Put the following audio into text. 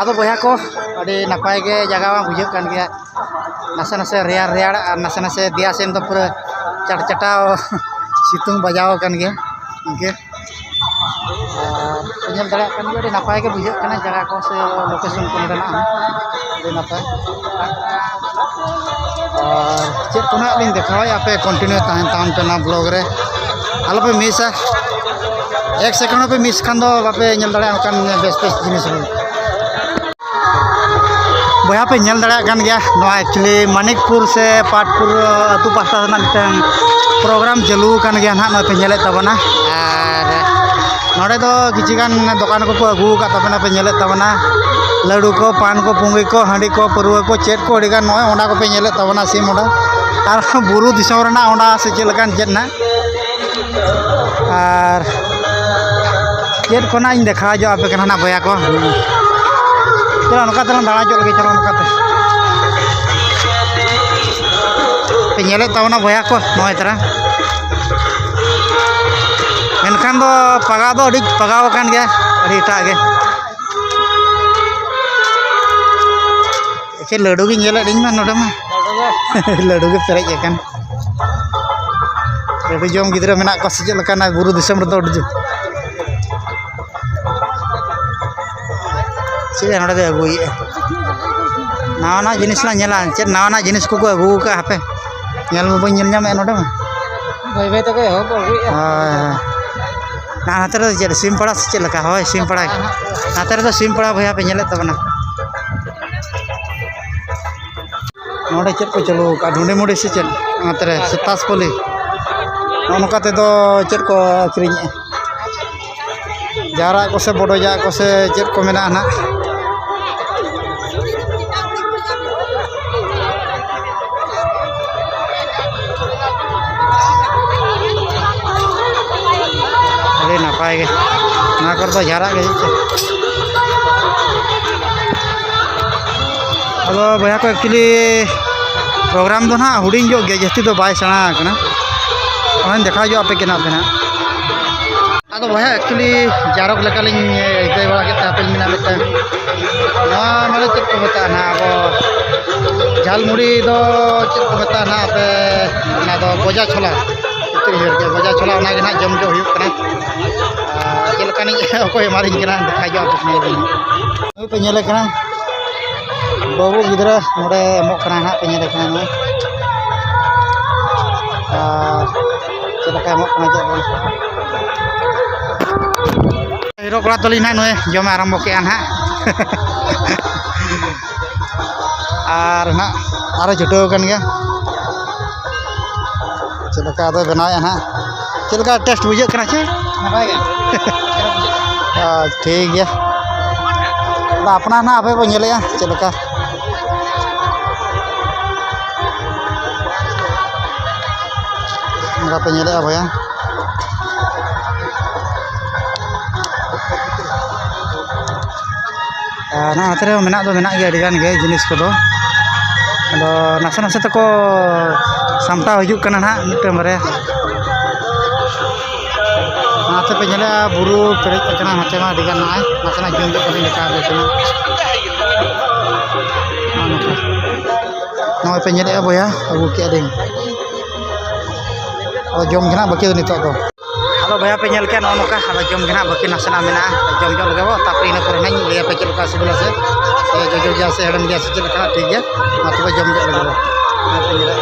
आदो बया को अभी नपाय के जगह बुझे कान गया नासे नासे रेयार रेयार और नासे नासे दिया सेन तो पूरा चटचटाव सितुंग बजाव कान गया इनके पेनल दड़ा कान गया अभी नपाय के बुझे कान जगह को से लोकेशन को मेरा नाम अभी नपाय और चेक को ना लिंक दिखाओ यहाँ पे कंटिन्यू ताहन ताहन पे ना ब्लॉग रे आलो पे मिस है 1 सेकंड पे मिस खान दो बापे नेल दड़ा कान बेस बेस जिनिस बया पे नेल दड़ा कान गया नोआ एक्चुअली मानिकपुर से पाटपुर अतु पास्ता ना मिटन प्रोग्राम चालू कान गया ना पे नेले तबना और नोडे दो किछिगान दुकान को अगू का तबना पे नेले तबना लड्डू को पान को पुंगी को हांडी को परुआ को चेट को अड़ीगान नोय ओना को पे नेले तबना सिम ओडा और बुरु दिसम रना ओना से चेलकान चेट ना और चेट को ना इन देखा जो आपे कना ना बया को चलो नका तला दाड़ा जो लगे चलो नका पे नेले तबना बया को नोय तरा मेनखान दो पगा दो अड़ी पगाव कान गया अड़ी एटा गे के लड्डू की नेले डिंग मा नोडे मा लड्डू के पेरेज एकान लड्डू जम गिद्रा मेना को से लकाना बुरु दिसम रे दो अड़ी से नोडे दे अगुई नावना जिनिस ला नेला चे नावना जिनिस को अगु का हापे नेल म बन नेल नोडे मा भाई भाई तक हो अगुई ना हाथ रे जे सिम पड़ा से लका होय सिम पड़ा हाथ रे तो सिम पड़ा भैया पे नेले तबना नोडे चेक को चलो का ढूंढे मुड़े से चल हाथ रे सतास कोली नोनका ते दो चेक को अखरिñ जारा को से बडोजा को से चेक को मेना ना अरे नपाय गे ना कर दो जारा गे हेलो भैया को एक्चुअली प्रोग्राम दो ना हुडिंग जो गे जस्ती तो बाय सना कना ओन देखा जो आपे केना पेना आदो भैया एक्चुअली जारक लेकालिन इते बड़ा के तापेल मिना बेटा नवा माने चेक को बता ना अब झालमुड़ी दो चेक को बता ना पे ना दो गोजा छोला इतनी हेर के गोजा छोला ओना के ना जम जो हुई कना चेक लकानी ओको मारिन कना देखा जो आपे ने पे नेले कना बाबू गिद्रा नोडे एमो कना ना पे नेले कना नोय चलका एमो कना जे हीरो कड़ा तली ना नोय जम आरंभ के ना और ना आरो जुटो कन गया चलका दो बनाया ना चलका टेस्ट बुझे कना छे नपाय गे ठीक गया अपना ना आपे को नेले चलका पे नेले भैया ना हाथ रे मेना दो मेना गे अडिगान गे जिनिस को दो अदो नासे नासे तको सामटा हिजुक कना ना मिटे मरे हाथे पे नेले बुरु पेरेज कना हाथे मा अडिगान ना नासे ना जम जो कनी लेका दे कना नोय पे नेले भैया अगु के दिन और जम गना बाकी तो नितो दो आलो भैया पे नेल के नोका आलो जम गना बाकी नासना मेना जम जो लगे बो तापरे इन पर नहीं ले पे चलका सिबला से जो जा से हडम जा से चलका ठीक है मा तो जम जो लगे बो पे नेला